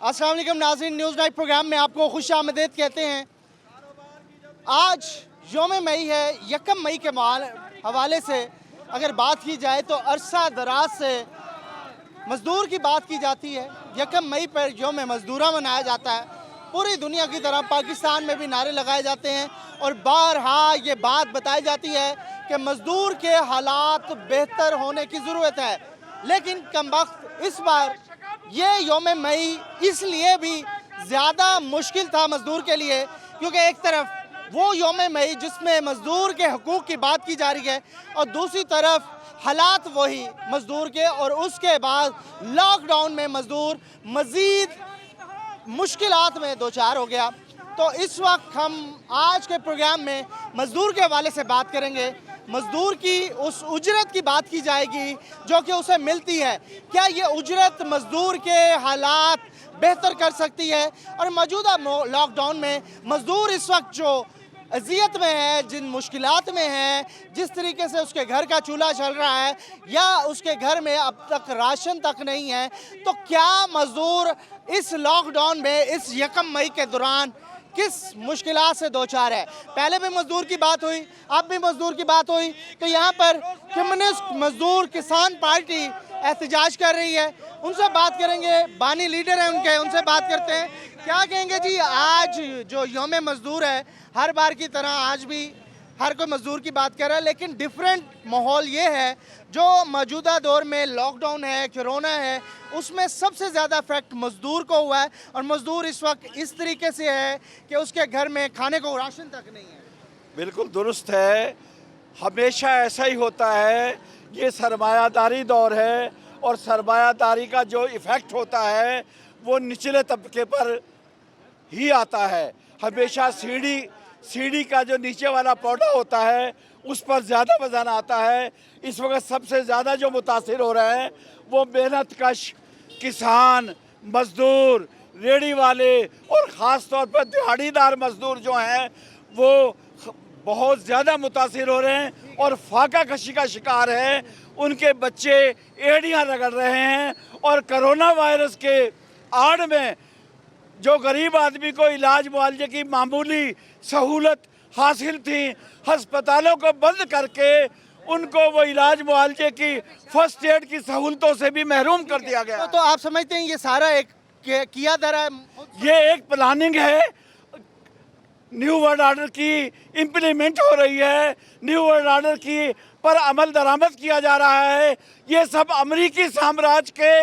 अस्सलाम वालेकुम नाज़रीन, न्यूज़ नाइट प्रोग्राम में आपको खुश आमदीद कहते हैं। आज यौम मई है। यकम मई के हवाले से अगर बात की जाए तो अरसा दराज से मज़दूर की बात की जाती है। यकम मई पर यौम मज़दूरा मनाया जाता है। पूरी दुनिया की तरह पाकिस्तान में भी नारे लगाए जाते हैं और बारहा ये बात बताई जाती है कि मज़दूर के हालात बेहतर होने की ज़रूरत है। लेकिन कमबख्त इस बार ये यौम मई इसलिए भी ज़्यादा मुश्किल था मज़दूर के लिए क्योंकि एक तरफ वो यौम मई जिसमें मज़दूर के हकूक़ की बात की जा रही है और दूसरी तरफ हालात वही मज़दूर के, और उसके बाद लॉकडाउन में मज़दूर मज़ीद मुश्किलात में दो चार हो गया। तो इस वक्त हम आज के प्रोग्राम में मज़दूर के हवाले से बात करेंगे। मज़दूर की उस उजरत की बात की जाएगी जो कि उसे मिलती है। क्या ये उजरत मज़दूर के हालात बेहतर कर सकती है? और मौजूदा लॉकडाउन में मज़दूर इस वक्त जो अज़ियत में है, जिन मुश्किलात में है, जिस तरीके से उसके घर का चूल्हा चल रहा है या उसके घर में अब तक राशन तक नहीं है, तो क्या मज़दूर इस लॉकडाउन में इस यकम मई के दौरान किस मुश्किलात से दो चार है? पहले भी मज़दूर की बात हुई, अब भी मज़दूर की बात हुई, तो यहाँ पर कम्युनिस्ट मज़दूर किसान पार्टी एहतजाज कर रही है। उनसे बात करेंगे, बानी लीडर हैं उनके, उनसे बात करते हैं। क्या कहेंगे जी, आज जो यौम मज़दूर है, हर बार की तरह आज भी हर कोई मज़दूर की बात कर रहा है, लेकिन डिफरेंट माहौल ये है जो मौजूदा दौर में लॉकडाउन है, कोरोना है, उसमें सबसे ज़्यादा इफेक्ट मज़दूर को हुआ है और मज़दूर इस वक्त इस तरीके से है कि उसके घर में खाने को राशन तक नहीं है। बिल्कुल दुरुस्त है। हमेशा ऐसा ही होता है। ये सरमायादारी दौर है और सरमायादारी का जो इफ़ेक्ट होता है वो निचले तबके पर ही आता है। हमेशा सीढ़ी का जो नीचे वाला पौधा होता है उस पर ज़्यादा वज़न आता है। इस वक्त सबसे ज़्यादा जो मुतासिर हो रहे हैं वो मेहनत कश किसान, मज़दूर, रेडी वाले और ख़ास तौर पर दिहाड़ीदार मज़दूर जो हैं वो बहुत ज़्यादा मुतासिर हो रहे हैं और फाका कशी का शिकार है। उनके बच्चे एड़ियाँ रगड़ रहे हैं और कोरोना वायरस के आड़ में जो गरीब आदमी को इलाज मुआवजे की मामूली सहूलत हासिल थी, हस्पतालों को बंद करके उनको वो इलाज मुआवजे की फर्स्ट एड की सहूलतों से भी महरूम कर दिया गया। तो आप समझते हैं ये सारा एक किया धरा है? ये एक प्लानिंग है। न्यू वर्ल्ड ऑर्डर की इम्प्लीमेंट हो रही है, न्यू वर्ल्ड ऑर्डर की पर अमल दरामद किया जा रहा है। ये सब अमेरिकी साम्राज्य के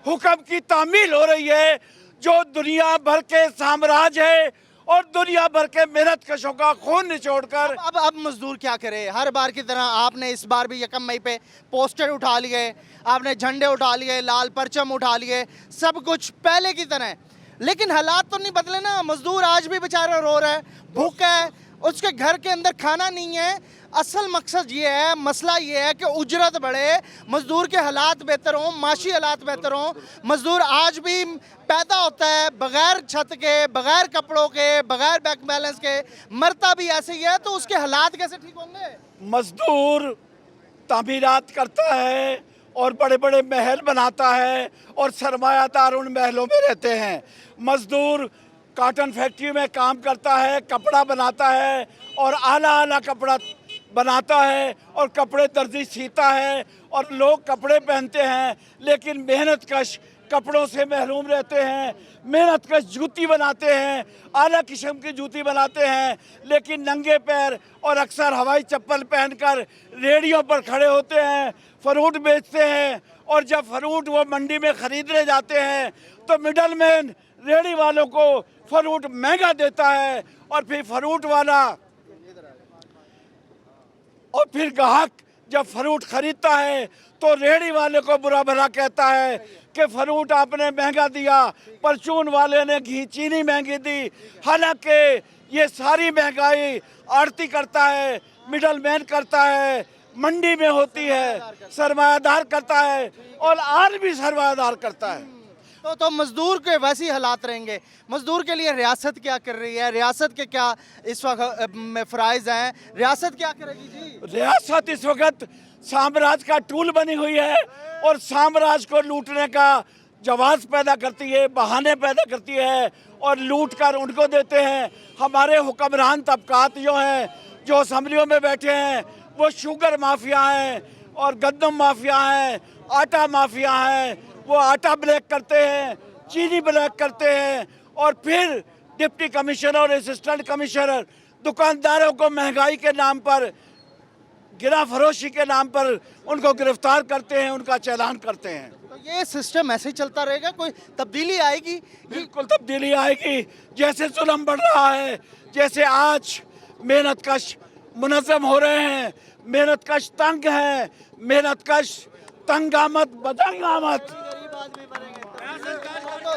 हुक्म की तामील हो रही है जो दुनिया भर के साम्राज्य है और दुनिया भर के मेहनत कशों का खून निचोड़कर। अब मजदूर क्या करे? हर बार की तरह आपने इस बार भी यकम मई पे पोस्टर उठा लिए, आपने झंडे उठा लिए, लाल परचम उठा लिए, सब कुछ पहले की तरह, लेकिन हालात तो नहीं बदले ना। मजदूर आज भी बेचारा रो रहा है, भूखा है, उसके घर के अंदर खाना नहीं है। असल मकसद ये है, मसला ये है कि उजरत बढ़े, मजदूर के हालात बेहतर हों, माशी हालात बेहतर हों। मजदूर आज भी पैदा होता है बग़ैर छत के, बग़ैर कपड़ों के, बग़ैर बैंक बैलेंस के, मरता भी ऐसे ही है, तो उसके हालात कैसे ठीक होंगे? मजदूर तामीरात करता है और बड़े बड़े महल बनाता है और सरमायादार उन महलों में रहते हैं। मजदूर कॉटन फैक्ट्री में काम करता है, कपड़ा बनाता है और आला कपड़ा बनाता है और कपड़े दर्जी सीता है और लोग कपड़े पहनते हैं, लेकिन मेहनत कश कपड़ों से महरूम रहते हैं। मेहनत कश जूती बनाते हैं, आला किस्म की जूती बनाते हैं, लेकिन नंगे पैर और अक्सर हवाई चप्पल पहनकर रेहड़ियों पर खड़े होते हैं, फ्रूट बेचते हैं। और जब फ्रूट वो मंडी में ख़रीदने जाते हैं तो मिडल मैन रेहड़ी वालों को फ्रूट महंगा देता है और फिर ग्राहक जब फ्रूट खरीदता है तो रेहड़ी वाले को बुरा भला कहता है कि फ्रूट आपने महंगा दिया, परचून वाले ने घी चीनी महंगी दी। हालांकि ये सारी महंगाई आड़ती करता है, मिडल मैन करता है, मंडी में होती है, सरमायादार करता है और आज भी सरमायादार करता है। तो मजदूर के वैसे ही हालात रहेंगे। मजदूर के लिए रियासत क्या कर रही है? रियासत के क्या इस वक्त में फ़राइज़ हैं? रियासत क्या करेगी जी? रियासत इस वक्त साम्राज्य का टूल बनी हुई है और साम्राज्य को लूटने का जवाब पैदा करती है, बहाने पैदा करती है और लूट कर उनको देते हैं। हमारे हुक्मरान तबकात जो हैं, जो असम्बलियों में बैठे हैं, वो शुगर माफिया हैं और गंदम माफिया हैं, आटा माफिया हैं। वो आटा ब्लैक करते हैं, चीनी ब्लैक करते हैं और फिर डिप्टी कमिश्नर और असिस्टेंट कमिश्नर दुकानदारों को महंगाई के नाम पर, गिरा फरोशी के नाम पर उनको गिरफ्तार करते हैं, उनका चालान करते हैं। तो ये सिस्टम ऐसे ही चलता रहेगा, कोई तब्दीली आएगी? बिल्कुल तब्दीली आएगी। जैसे जुल्म बढ़ रहा है, जैसे आज मेहनतकश मुनज़्ज़म हो रहे हैं, मेहनतकश तंग हैं, मेहनतकश तंग आमद बदंग आमद।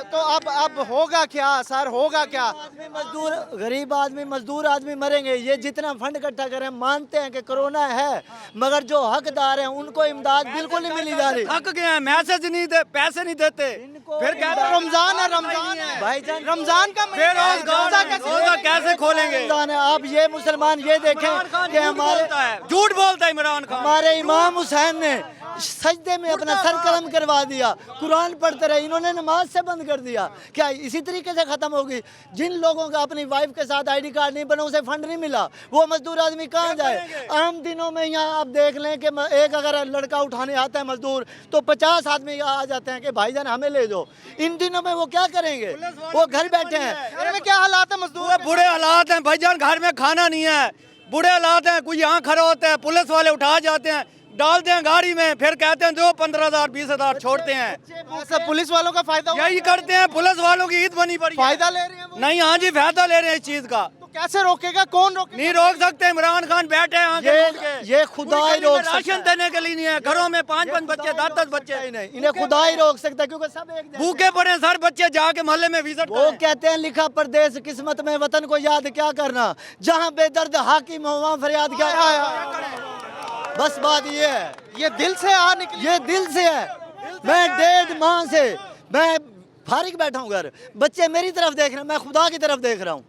तो अब होगा क्या सर, होगा क्या? मजदूर, गरीब आदमी, मजदूर आदमी मरेंगे। ये जितना फंड इकट्ठा करें, मानते हैं कि कोरोना है, मगर जो हकदार हैं उनको इमदाद बिल्कुल नहीं मिली जा रही। थक गए हैं, मैसेज नहीं दे, पैसे नहीं देते। फिर कहते हैं रमजान है, रमजान है भाईजान, रमजान का रोजा कैसे खोलेंगे? रमजान है। आप ये मुसलमान ये देखें कि हमारे झूठ बोलता है इमरान खान। हमारे इमाम हुसैन ने सजदे में अपना सर कलम करवा दिया, कुरान पढ़ते रहे, इन्होंने नमाज से बंद कर दिया। क्या इसी तरीके से खत्म होगी? जिन लोगों का अपनी वाइफ के साथ आईडी कार्ड नहीं बना, उसे फंड नहीं मिला, वो मजदूर आदमी कहाँ जाए? आम दिनों में यहाँ आप देख लें कि एक अगर लड़का उठाने आता है मजदूर, तो 50 आदमी आ जाते हैं कि भाईजान हमें ले दो। इन दिनों में वो क्या करेंगे? वो घर बैठे हैं। घर में क्या हालात है मजदूर? बुरे हालात हैं भाईजान, घर में खाना नहीं है, बुरे हालात हैं। कोई यहाँ खड़ा होता है, पुलिस वाले उठा जाते हैं, डालते हैं गाड़ी में, फिर कहते हैं दो 15,000 20,000 छोड़ते हैं। सब पुलिस वालों का फायदा यही करते हैं, पुलिस वालों की ईद बनी पड़ी है। फायदा ले रहे हैं वो? नहीं, हाँ जी, फायदा ले रहे हैं इस चीज का। तो कैसे रोकेगा, कौन रोकेगा? नहीं रोक सकते। इमरान खान बैठे हैं ये खुदा ही रोक सकता राशन है। देने के लिए नहीं है, घरों में 5-5 बच्चे, 10-10 बच्चे नहीं, इन्हें खुदा ही रोक सकता है, क्योंकि सब एक जैसे भूखे पड़े हैं सर बच्चे, जाके मोहल्ले में विजिट वो कहते हैं लिखा परदेश किस्मत में, वतन को याद क्या करना, जहाँ बेदर्द हाकिम हो वहाँ फरियाद क्या करना। बस बात ये है, ये दिल से आ निकली। ये दिल से है। मैं 1.5 माह से मैं फारिग बैठा हूँ घर, बच्चे मेरी तरफ देख रहे हैं, मैं खुदा की तरफ देख रहा हूँ।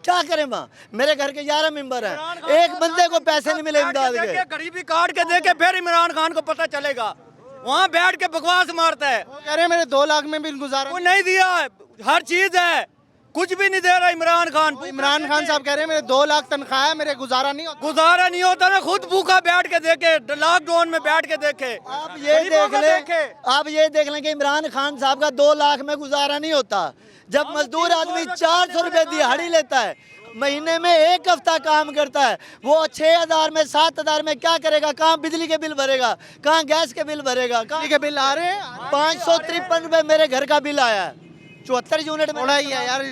क्या करें माँ? मेरे घर के 11 मेंबर हैं, एक बंदे को पैसे नहीं मिले इमदाद के। गरीबी काट के देखे, फिर इमरान खान को पता चलेगा। वहाँ बैठ के बकवास मारता है। वो कह रहे हैं मेरे 2 लाख में भी गुजारा वो नहीं दिया, हर चीज है, कुछ भी नहीं दे रहा इमरान खान। इमरान खान साहब कह रहे हैं मेरे 2 लाख तनख्वाह है, मेरे गुजारा नहीं होता। गुजारा नहीं होता ना, खुद भूखा बैठ के देखे, लॉकडाउन में बैठ के देखे। आप ये देख लें कि इमरान खान साहब का 2 लाख में गुजारा नहीं होता। जब मजदूर आदमी 400 रुपए दिहाड़ी लेता है, महीने में 1 हफ्ता काम करता है, वो 6,000 में 7,000 में क्या करेगा? कहाँ बिजली के बिल भरेगा, कहाँ गैस के बिल भरेगा, कहाँ के बिल आ रहे हैं? 553 रुपए मेरे घर का बिल आया है, 74 यूनिट में। थोड़ा ही है यार,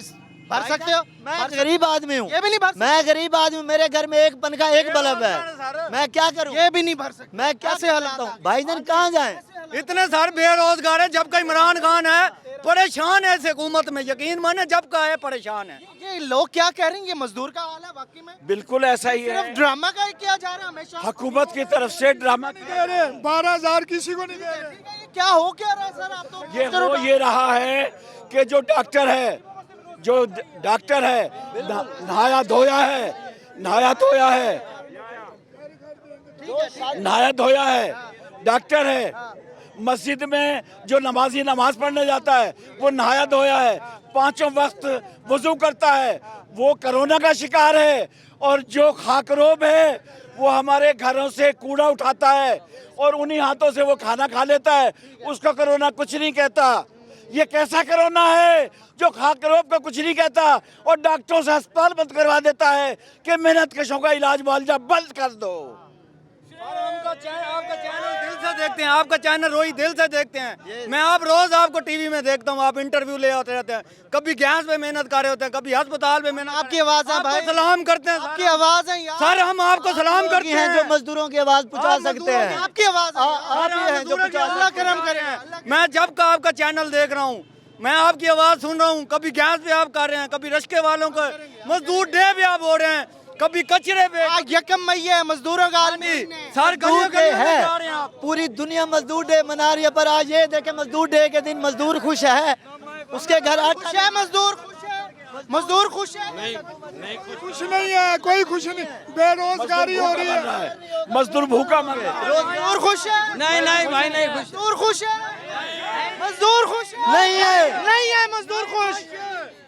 भर सकते हो? मैं गरीब आदमी हूँ, ये भी नहीं भर सकते? मैं गरीब आदमी, मेरे घर में एक पंखा एक बल्ब है, मैं क्या करूँ? ये भी नहीं भर सकते? मैं कैसे हालात हूँ? भाईजान कहाँ जाए? इतने सारे बेरोजगार है, जबकि इमरान खान है परेशान है इस हुकूमत में। यकीन माने, जब का है परेशान है। ये लोग क्या कह रहे हैं, ये मजदूर का हाल है वाकई में? बिल्कुल ऐसा ही सिर्फ है। ड्रामा का ही किया जा रहा है हमेशा। हुकूमत की तरफ से ड्रामा दे रहे 12,000 किसी को नहीं दे रहे। ये क्या हो क्या रहा है सर? आप तो ये हो ये रहा है कि जो डॉक्टर है, जो डॉक्टर है, नहाया धोया है, नहाया धोया है, नहाया धोया है, डॉक्टर है। मस्जिद में जो नमाजी नमाज पढ़ने जाता है, वो नहाया धोया है, 5 वक्त वजू करता है, वो कोरोना का शिकार है। और जो खाकरोब है, वो हमारे घरों से कूड़ा उठाता है और उन्हीं हाथों से वो खाना खा लेता है, उसको कोरोना कुछ नहीं कहता। ये कैसा कोरोना है जो खाकरोब का कुछ नहीं कहता और डॉक्टरों से अस्पताल बंद करवा देता है कि मेहनतकशों का इलाज मुआवजा बंद कर दो। आपका चैनल दिल से देखते हैं, आपका चैनल रोई दिल से देखते हैं। मैं आप रोज आपको टीवी में देखता हूँ, आप इंटरव्यू ले आते रहते हैं, कभी गैस पे मेहनत कर रहे होते हैं, कभी अस्पताल में मेहनत। आपकी आवाज है भाई, सलाम करते हैं, आपकी आवाज है यार। सर हम आपको सलाम करते हैं। जो मजदूरों की आवाज पहुंचा सकते हैं, आपकी आवाज है। आप ही हैं जो पहुंचा अल्लाह सकते करम करे। मैं जब का आपका चैनल देख रहा हूँ, मैं आपकी आवाज सुन रहा हूँ। कभी गैस पे आप कर रहे हैं, कभी रश्के वालों को मजदूर डे पे आप हो रहे हैं, कभी कचरे पे। आज यकम मई है, मजदूरों का आलमी। सर मजदूर डे है, पूरी दुनिया मजदूर डे मना रही है, पर आज ये देखे मजदूर डे के दिन मजदूर खुश है, उसके घर खुश है मजदूर, खुश है मजदूर, खुश है? कुछ नहीं है, कोई खुश नहीं, बेरोजगारी हो रही है, मजदूर भूखा मरे। मजदूर खुश है? नहीं नहीं भाई नहीं खुश। मजदूर खुश है? मजदूर खुश नहीं है। नहीं है मजदूर खुश।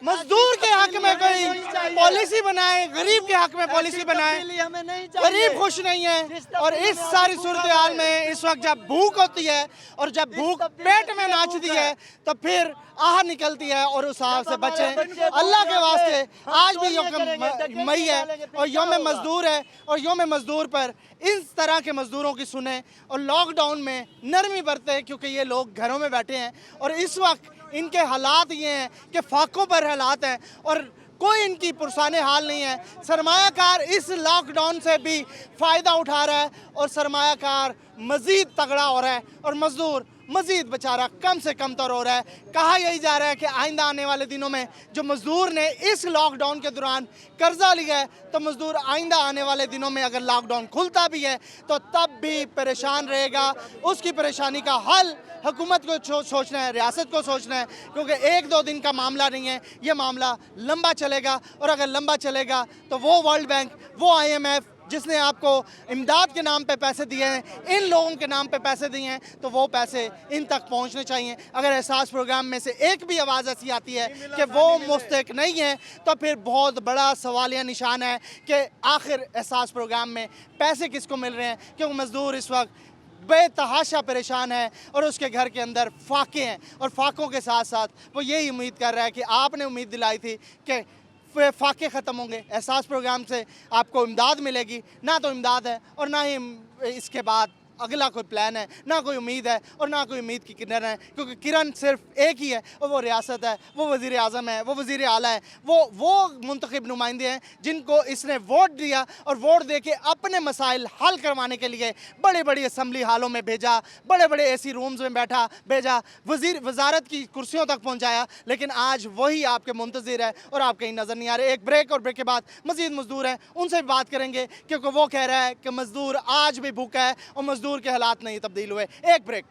मजदूर के हक में कोई पॉलिसी बनाए, गरीब के हक में पॉलिसी बनाए, हमें नहीं चाहिए। गरीब खुश नहीं है। और इस सारी सूरत हाल में इस वक्त जब भूख होती है और जब भूख पेट में नाचती है तो फिर आह निकलती है और उस आह से बचें अल्लाह के वास्ते। आज भी यौम मई है और यौम मजदूर है और यौम मजदूर पर इस तरह के मजदूरों की सुने और लॉकडाउन में नरमी बरते, क्योंकि ये लोग घरों में बैठे हैं और इस वक्त इनके हालात ये हैं कि फाकों पर हालात हैं और कोई इनकी पुरसाने हाल नहीं है। सरमायाकार इस लॉकडाउन से भी फ़ायदा उठा रहा है और सरमायाकार मज़ीद तगड़ा हो रहा है और मज़दूर मज़ीद बेचारा कम से कम तर हो रहा है। कहा यही जा रहा है कि आइंदा आने वाले दिनों में जो मज़दूर ने इस लॉकडाउन के दौरान कर्जा लिया है तो मज़दूर आइंदा आने वाले दिनों में अगर लॉकडाउन खुलता भी है तो तब भी परेशान रहेगा। उसकी परेशानी का हल हुकूमत को सोचना है, रियासत को सोचना है, क्योंकि एक दो दिन का मामला नहीं है, ये मामला लंबा चलेगा और अगर लंबा चलेगा तो वो वर्ल्ड बैंक, वो IMF जिसने आपको इमदाद के नाम पे पैसे दिए हैं, इन लोगों के नाम पे पैसे दिए हैं, तो वो पैसे इन तक पहुंचने चाहिए। अगर एहसास प्रोग्राम में से एक भी आवाज़ ऐसी आती है कि वो मुस्तहिक नहीं है तो फिर बहुत बड़ा सवालिया निशान है कि आखिर एहसास प्रोग्राम में पैसे किसको मिल रहे हैं, क्योंकि मज़दूर इस वक्त बेतहाशा परेशान है और उसके घर के अंदर फाके हैं और फाकों के साथ साथ वो यही उम्मीद कर रहा है कि आपने उम्मीद दिलाई थी कि फाके ख़त्म होंगे, एहसास प्रोग्राम से आपको इमदाद मिलेगी, ना तो इमदाद है और ना ही इसके बाद अगला कोई प्लान है, ना कोई उम्मीद है और ना कोई उम्मीद की किरण है, क्योंकि किरण सिर्फ एक ही है और वो रियासत है, वो वज़ीर आज़म है, वो वज़ीर आला है, वो मुंतखब नुमाइंदे हैं जिनको इसने वोट दिया और वोट दे के अपने मसाइल हल करवाने के लिए बड़े बड़ी असम्बली हालों में भेजा, बड़े बड़े AC रूम्स में भेजा, वजारत की कुर्सियों तक पहुँचाया। लेकिन आज वही आपके मुंतज़िर है और आप कहीं नज़र नहीं आ रहे। एक ब्रेक और ब्रेक के बाद मज़ीद मज़दूर हैं, उनसे भी बात करेंगे, क्योंकि वो कह रहा है कि मज़दूर आज भी भूखा है और मज़दूर के हालात नहीं तब्दील हुए। एक ब्रेक।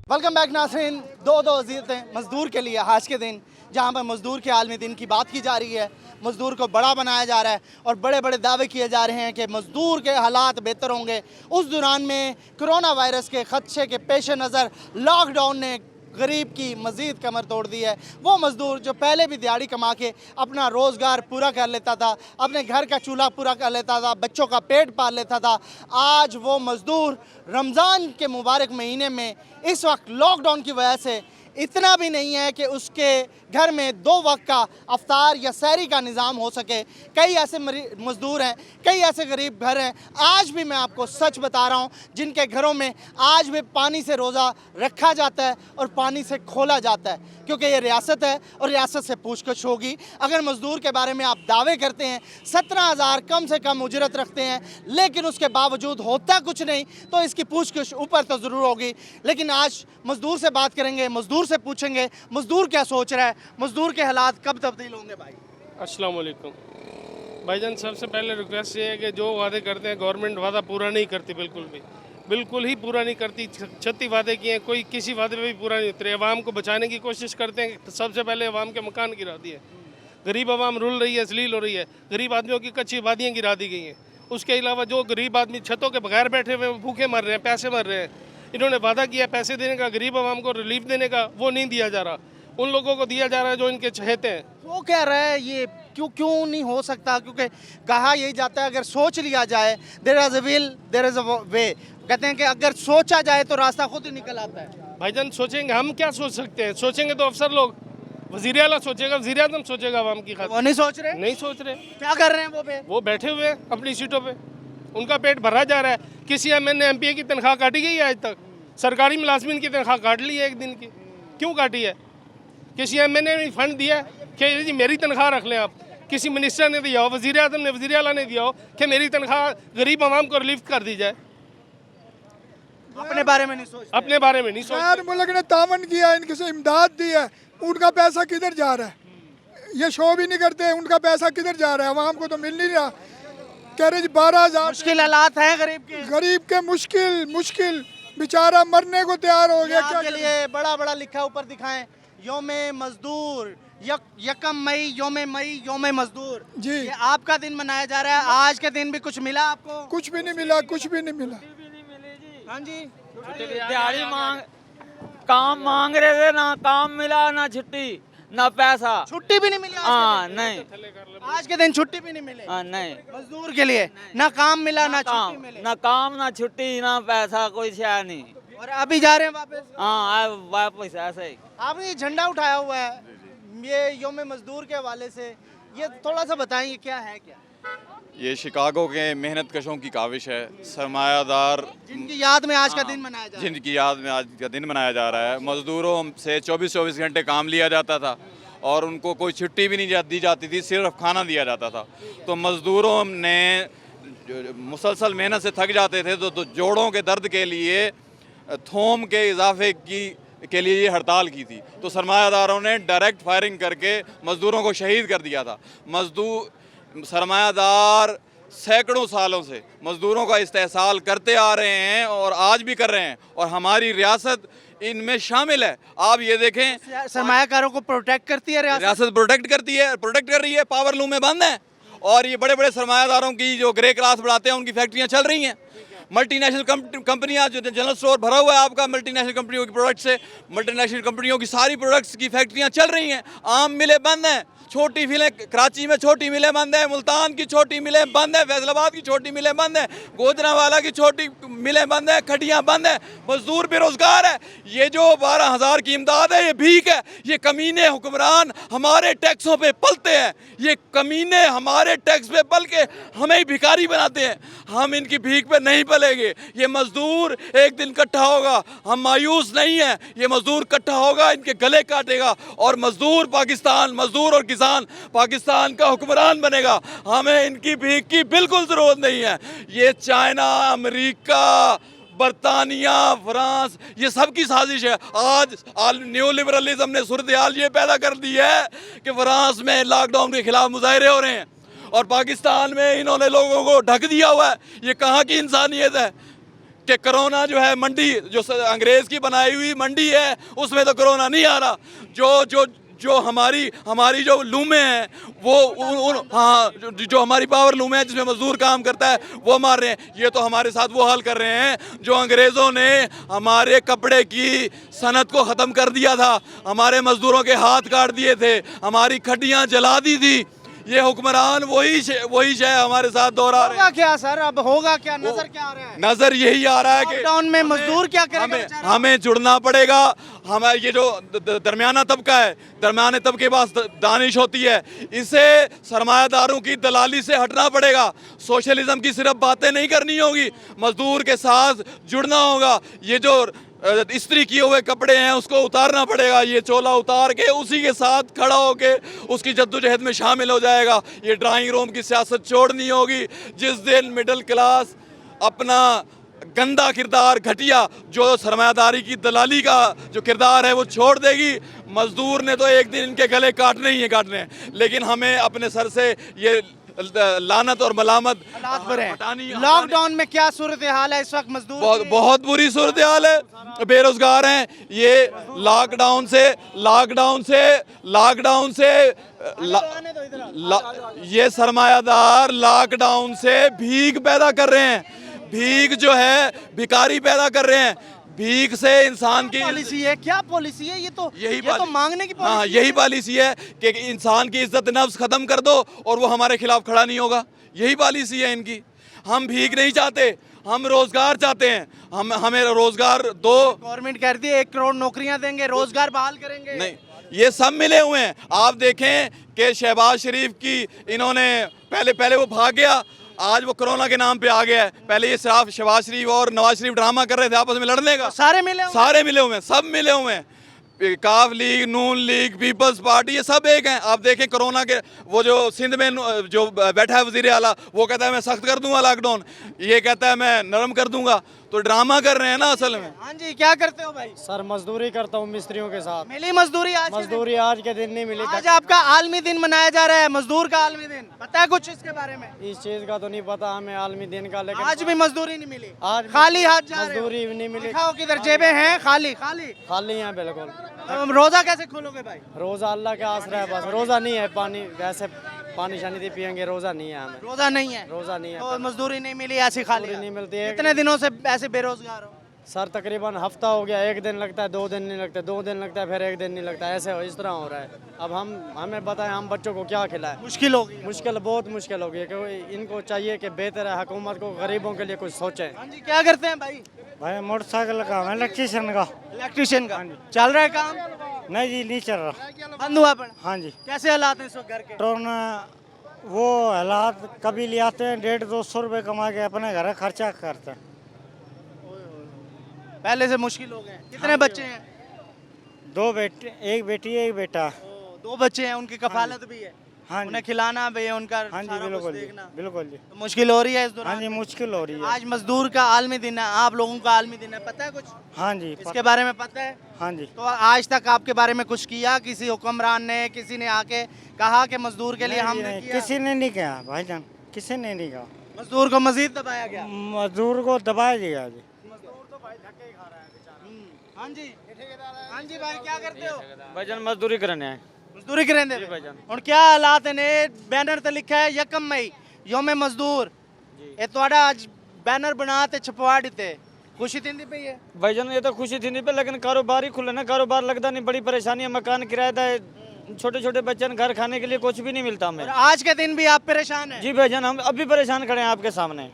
वेलकम बैक नाज़रीन। दो अज़ीज़तें मज़दूर के लिए आज के दिन, जहां पर मज़दूर के आलमी दिन की बात की जा रही है, मज़दूर को बड़ा बनाया जा रहा है और बड़े बड़े दावे किए जा रहे हैं कि मज़दूर के हालात बेहतर होंगे। उस दौरान में कोरोना वायरस के ख़दशे के पेश नज़र लॉकडाउन ने गरीब की मज़ीद कमर तोड़ दी है। वो मज़दूर जो पहले भी दिहाड़ी कमा के अपना रोज़गार पूरा कर लेता था, अपने घर का चूल्हा पूरा कर लेता था, बच्चों का पेट पाल लेता था, आज वो मज़दूर रमज़ान के मुबारक महीने में इस वक्त लॉकडाउन की वजह से इतना भी नहीं है कि उसके घर में 2 वक्त का अफ्तार या सहरी का निज़ाम हो सके। कई ऐसे मज़दूर हैं, कई ऐसे गरीब घर हैं, आज भी मैं आपको सच बता रहा हूँ, जिनके घरों में आज भी पानी से रोज़ा रखा जाता है और पानी से खोला जाता है, क्योंकि ये रियासत है और रियासत से पूछताछ होगी। अगर मज़दूर के बारे में आप दावे करते हैं 17,000 कम से कम उजरत रखते हैं, लेकिन उसके बावजूद होता कुछ नहीं, तो इसकी पूछताछ ऊपर तो ज़रूर होगी। लेकिन आज मज़दूर से बात करेंगे, मज़दूर से पूछेंगे मज़दूर क्या सोच रहा है, मज़दूर के हालात कब तब्दील होंगे। भाई अस्सलाम वालेकुम भाईजान, सबसे पहले रिक्वेस्ट ये है कि जो वादे करते हैं गवर्नमेंट वादा पूरा नहीं करती, बिल्कुल ही पूरा नहीं करती। 36 वादे किए हैं, कोई किसी वादे पे भी पूरा नहीं उतरे। अवाम को बचाने की कोशिश करते हैं, तो सबसे पहले अवाम के मकान गिरा दिए, गरीब अवाम रुल रही है, जलील हो रही है, गरीब आदमियों की कच्ची वादियाँ गिरा दी गई हैं। उसके अलावा जो गरीब आदमी छतों के बगैर बैठे हुए भूखे मर रहे हैं, पैसे मर रहे हैं। इन्होंने वादा किया पैसे देने का, गरीब आवाम को रिलीफ देने का, वो नहीं दिया जा रहा। उन लोगों को दिया जा रहा है जो इनके चहेते हैं। वो कह रहा है ये क्यों नहीं हो सकता, क्योंकि कहा यही जाता है अगर सोच लिया जाए, there is a will there is a way. कहते हैं कि अगर सोचा जाए तो रास्ता खुद ही निकल आता है। भाईजान सोचेंगे, हम क्या सोच सकते हैं? सोचेंगे तो अफसर लोग, वज़ीर आला सोचेगा, वज़ीर आज़म सोचेगा अवाम की खातिर। वो नहीं सोच रहे, नहीं सोच रहे। क्या कर रहे हैं वो वो बैठे हुए हैं अपनी सीटों पे, उनका पेट भरा जा रहा है। किसी MNA MPA की तनख्वाह काटी गई है आज तक? सरकारी मुलाजमिन की तनख्वाह काट ली है एक दिन की, क्यों काटी है? किसी MNA ने फंड दिया है कि जी मेरी तनख्वाह रख लें आप? किसी मिनिस्टर ने दिया हो, वज़ीर आज़म ने, वज़ीर आला ने दिया हो कि मेरी तनख्वाह गरीब आवाम को रिलीफ कर दी जाए? अपने बारे में नहीं सोचते। अपने बारे में नहीं गैर मुल्क ने तामन किया, इनके से इमदाद दी है, उनका पैसा किधर जा रहा है? ये शो भी नहीं करते, उनका पैसा किधर जा रहा है? अवाम को तो मिल नहीं रहा। कह रहे जी 12,000 मुश्किल हालात हैं गरीब के, मुश्किल बेचारा मरने को तैयार हो गया। क्या के लिए बड़ा लिखा ऊपर दिखाएं, यौम मजदूर यकम मई, योम मजदूर जी। ये आपका दिन मनाया जा रहा है। आज के दिन भी कुछ मिला आपको? कुछ भी नहीं मिला, कुछ भी नहीं मिला। हाँ जी, दिहाड़ी मांग काम मांग रहे थे, ना काम मिला ना छुट्टी ना पैसा। छुट्टी भी नहीं मिली आज हाँ के नहीं दिन? आज के दिन छुट्टी भी नहीं मिले हाँ नहीं मजदूर के लिए? ना काम मिला ना छुट्टी काम मिले, ना काम ना छुट्टी ना पैसा, कोई शय नहीं। और अभी जा रहे हैं वापस। हाँ वापस ऐसे ही। आपने ये झंडा उठाया हुआ है, ये योम मजदूर के हवाले से, ये थोड़ा सा बताएंगे क्या है क्या? ये शिकागो के मेहनत कशों की काविश है। सरमायादार जिनकी याद में आज का दिन मनाया जा रहा है। जिनकी याद में आज का दिन मनाया जा रहा है। मज़दूरों से 24-24 घंटे काम लिया जाता था और उनको कोई छुट्टी भी नहीं दी जाती थी, सिर्फ खाना दिया जाता था। तो मज़दूरों ने मुसलसल मेहनत से थक जाते थे तो जोड़ों के दर्द के लिए थोम के इजाफे के लिए ये हड़ताल की थी। तो सरमायादारों ने डायरेक्ट फायरिंग करके मज़दूरों को शहीद कर दिया था। सरमायादार सैकड़ों सालों से मज़दूरों का इस्तेहसाल करते आ रहे हैं और आज भी कर रहे हैं, और हमारी रियासत इनमें शामिल है। आप ये देखें, सरमायाकारों को प्रोटेक्ट करती है रियासत। रियासत प्रोटेक्ट कर रही है। पावर लूमें बंद हैं और ये बड़े बड़े सरमायादारों की जो ग्रे क्लास बढ़ाते हैं उनकी फैक्ट्रियाँ चल रही हैं। मल्टीनेशनल कंपनियां, जो जनरल स्टोर भरा हुआ है आपका मल्टीनेशनल कंपनियों के प्रोडक्ट से, मल्टीनेशनल कंपनियों की सारी प्रोडक्ट्स की फैक्ट्रियां चल रही हैं। आम मिलें बंद हैं, छोटी मिलें, कराची में छोटी मिलें बंद हैं, मुल्तान की छोटी मिलें बंद हैं, फैसलाबाद की छोटी मिलें बंद हैं, गोजरावाला की छोटी मिलें बंद हैं, खटियां बंद हैं। मजदूर बेरोजगार है। ये जो 12,000 की इमदाद है ये भीख है। ये कमीने हुक्मरान हमारे टैक्सों पे पलते हैं। ये कमीने हमारे टैक्स पे पल के हमें ही भिखारी बनाते हैं। हम इनकी भीख पे नहीं पलेंगे। ये मजदूर एक दिन इकट्ठा होगा, हम मायूस नहीं हैं। ये मजदूर इकट्ठा होगा, इनके गले काटेगा और मजदूर पाकिस्तान, मजदूर और किसान पाकिस्तान का हुक्मरान बनेगा। हमें इनकी भीख की बिल्कुल ज़रूरत नहीं है। ये चाइना, अमेरिका, बरतानिया, फ्रांस, ये सब की साजिश है। आज न्यू लिबरलिज्म ने सूरत हाल ये पैदा कर दी है कि फ्रांस में लॉकडाउन के खिलाफ मुजाहरे हो रहे हैं और पाकिस्तान में इन्होंने लोगों को ढक दिया हुआ है। ये कहाँ की इंसानियत है कि कोरोना जो है मंडी, जो अंग्रेज़ की बनाई हुई मंडी है, उसमें तो कोरोना नहीं आ रहा। जो हमारी जो लूमें हैं वो जो हमारी पावर लूमें हैं जिसमें मजदूर काम करता है वो मार रहे हैं। ये तो हमारे साथ वो हाल कर रहे हैं जो अंग्रेज़ों ने हमारे कपड़े की सनत को ख़त्म कर दिया था, हमारे मजदूरों के हाथ काट दिए थे, हमारी खड्डियाँ जला दी थी। ये हुक्मरान वही शय हमारे साथ दोहरा रहे हैं। होगा क्या सर, अब होगा क्या? नजर क्या आ रहा है? नजर यही आ रहा है कि लॉकडाउन में मजदूर क्या करेगा बेचारा? हमें जुड़ना पड़ेगा। हमें ये जो दरमियाना तबका है, दरमियाने तबके के पास दानिश होती है, इसे सरमायादारों की दलाली से हटना पड़ेगा। सोशलिज्म की सिर्फ बातें नहीं करनी होगी, मजदूर के साथ जुड़ना होगा। ये जो इस्त्री किए हुए कपड़े हैं उसको उतारना पड़ेगा। ये चोला उतार के उसी के साथ खड़ा होके उसकी जद्दोजहद में शामिल हो जाएगा। ये ड्राइंग रूम की सियासत छोड़नी होगी। जिस दिन मिडिल क्लास अपना गंदा किरदार, घटिया जो सरमायादारी की दलाली का जो किरदार है वो छोड़ देगी, मजदूर ने तो एक दिन इनके गले काटने ही हैं। लेकिन हमें अपने सर से ये लानत और मलामत हटानी। लॉकडाउन में क्या सूरत हाल है इस वक्त मजदूर? बहुत बुरी सूरत हाल है। बेरोजगार हैं। ये लॉकडाउन से ये सरमायादार लॉकडाउन से भीख पैदा कर रहे हैं। भीख जो है भिखारी पैदा कर रहे हैं। भीख से इंसान की पॉलिसी है, क्या पॉलिसी है? ये तो मांगने की हाँ, पॉलिसी यही पॉलिसी है कि इंसान की इज्जत नफ्स खत्म कर दो और वो हमारे खिलाफ खड़ा नहीं होगा। यही पॉलिसी है इनकी। हम भीख नहीं चाहते, हम रोजगार चाहते हैं। हमें रोजगार दो। गवर्नमेंट कहती है 1 करोड़ नौकरियां देंगे, रोजगार बहाल करेंगे। नहीं, ये सब मिले हुए हैं। आप देखें कि शहबाज शरीफ की इन्होंने पहले वो भाग गया, आज वो कोरोना के नाम पे आ गया है। पहले ये सिर्फ शहबाज शरीफ और नवाज शरीफ ड्रामा कर रहे थे आपस में लड़ने का। सारे मिले हुए हैं, सब मिले हुए हैं। काफ लीग, नून लीग, पीपल्स पार्टी, ये सब एक हैं। आप देखें कोरोना के वो जो सिंध में जो बैठा है वजीर आला, वो कहता है मैं सख्त कर दूंगा लॉकडाउन, ये कहता है मैं नरम कर दूंगा। तो ड्रामा कर रहे हैं ना असल में। हाँ जी, क्या करते हो भाई? सर मजदूरी करता हूँ मिस्त्रियों के साथ। मिली मजदूरी आज के दिन? मजदूरी आज के दिन नहीं मिली। आज आपका आलमी दिन मनाया जा रहा है, मजदूर का आलमी दिन, पता है कुछ इसके बारे में? इस चीज का तो नहीं पता हमें आलमी दिन का, लेकिन आज भी मजदूरी नहीं मिली, आज भी खाली हाथ जा रहे हो? मजदूरी नहीं मिली। दिखाओ किधर जेबें हैं खाली खाली। खाली हैं बिल्कुल। तो रोजा कैसे खोलोगे भाई? रोजा अल्लाह के आसरा है, बस रोजा नहीं है। पानी वैसे पानी शानी दे पियेंगे, रोजा नहीं है हमें। रोजा नहीं है, रोजा नहीं है। तो मजदूरी नहीं मिली, ऐसी खाली मजदूरी नहीं मिलती है। कितने दिनों से ऐसे बेरोजगार हो? सर तकरीबन हफ्ता हो गया, एक दिन लगता है, 2 दिन नहीं लगता, 2 दिन लगता है, फिर एक दिन नहीं लगता, ऐसे इस तरह हो रहा है। अब हमें बताएं हम बच्चों को क्या खिलाएं? मुश्किल होगी। मुश्किल, बहुत मुश्किल हो गई है, क्योंकि इनको चाहिए कि बेहतर है, हुकूमत को गरीबों के लिए कुछ सोचें। हाँ जी, क्या करते हैं भाई? भाई मोटरसाइकिल का, इलेक्ट्रीशियन का। इलेक्ट्रिशियन का चल रहा है काम? नहीं जी, नहीं चल रहा। बंद हुआ पड़ा? हाँ जी, कैसे हालात हैं इस वक्त घर के? ट्रोन वो हालात कभी ले आते हैं, 150-200 रुपये कमा के अपने घर खर्चा करते हैं। पहले से मुश्किल हो गए। कितने बच्चे हैं? 2 बेटे, एक बेटी है, एक बेटा। 2 बच्चे हैं, उनकी कफालत भी है, हाँ उन्हें जी, खिलाना भी है, उनका हाँ जी, सारा कुछ बिल्कुल जी, देखना। बिल्कुल जी। तो मुश्किल हो रही है इस हाँ दौरान? जी, मुश्किल हो रही है। आज मजदूर का आलमी दिन है, आप लोगों का आलमी दिन है, पता है कुछ हाँ जी, इसके बारे में? पता है। हाँ जी। तो आज तक आपके बारे में कुछ किया किसी हुक्मरान ने? किसी ने आके कहा कि मजदूर के लिए नहीं, हमने नहीं, किया? किसी ने नहीं कहा भाईजान, किसी ने नहीं कहा। मजदूर को मजीद दबाया गया। मजदूर को दबाया गया जी। हाँ जी, हाँ जी भाई, क्या करते हो? भाईजान मजदूरी करने आए। मजदूरी करेंगे और क्या हालात ने? बैनर ते लिखा है 1 मई योम मजदूर, ये थोड़ा आज बैनर बना ते छपवा दिते, खुशी थी पई है? भाईजान ये तो खुशी थी नहीं पे, लेकिन कारोबार ही खुले ना, कारोबार लगता नहीं, बड़ी परेशानी है। मकान किराया है, छोटे छोटे बच्चों ने घर खाने के लिए कुछ भी नहीं मिलता हमें। और आज के दिन भी आप परेशान हैं? जी भाईजान, हम अभी परेशान खड़े हैं आपके सामने,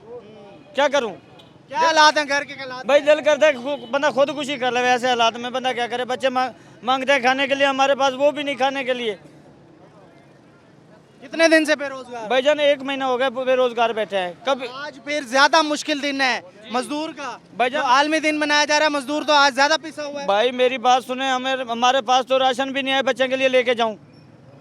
क्या करूं? क्या हालात हैं घर के? हालात भाई दिल करता है बंदा खुदकुशी कर ले, ऐसे हालात में बंदा क्या करे? बच्चे मांगते हैं खाने के लिए, हमारे पास वो भी नहीं खाने के लिए। कितने दिन से बेरोजगार? भाईजान 1 महीना हो गया बेरोजगार बैठे हैं। कब आज फिर ज्यादा मुश्किल दिन है मजदूर का, भाईजान। जो आलमी दिन मनाया जा रहा है, मजदूर तो आज ज्यादा पिसा हुआ है। भाई मेरी बात सुने, हमारे पास तो राशन भी नहीं है बच्चे के लिए लेके जाऊं।